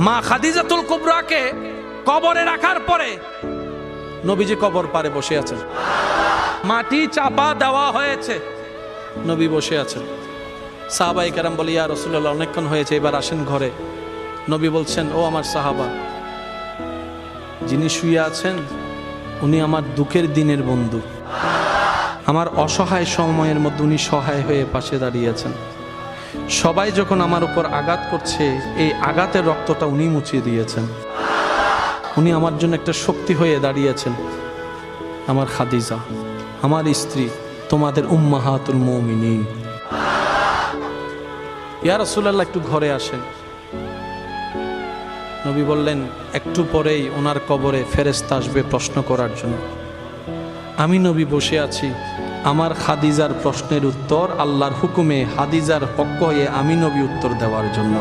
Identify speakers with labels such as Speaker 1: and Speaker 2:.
Speaker 1: মা খাদিজাতুল কুবরাকে কবরে রাখার পরে নবীজি কবর পারে বসে আছেন, মাটি চাপা দেওয়া হয়েছে, নবী বসে আছেন। সাহাবায়ে কেরাম বলে, ইয়া রাসূলুল্লাহ, অনেকক্ষণ হয়েছে, এবার আসেন ঘরে। নবী বলছেন, ও আমার সাহাবা, যিনি শুয়ে আছেন উনি আমার দুঃখের দিনের বন্ধু, আমার অসহায় সময়ের মধ্যে উনি সহায় হয়ে পাশে দাঁড়িয়েছেন। সবাই যখন আমার উপর আঘাত করছে, এই আঘাতের রক্তটা উনি মুছিয়ে দিয়েছেন, উনি আমার জন্য একটা শক্তি হয়ে দাঁড়িয়েছেন। আমার খাদিজা, আমার স্ত্রী, তোমাদের উম্মাহাতুল মুমিনিন। ইয়া রাসূলুল্লাহ, একটু ঘরে আসেন। নবী বললেন, একটু পরেই ওনার কবরে ফেরেশতা আসবে প্রশ্ন করার জন্য। আমি নবী বসে আছি, আমার খাদিজার প্রশ্নের উত্তর আল্লাহর হুকুমে হাদিজার পক্ষ হয়ে আমি নবী উত্তর দেওয়ার জন্য।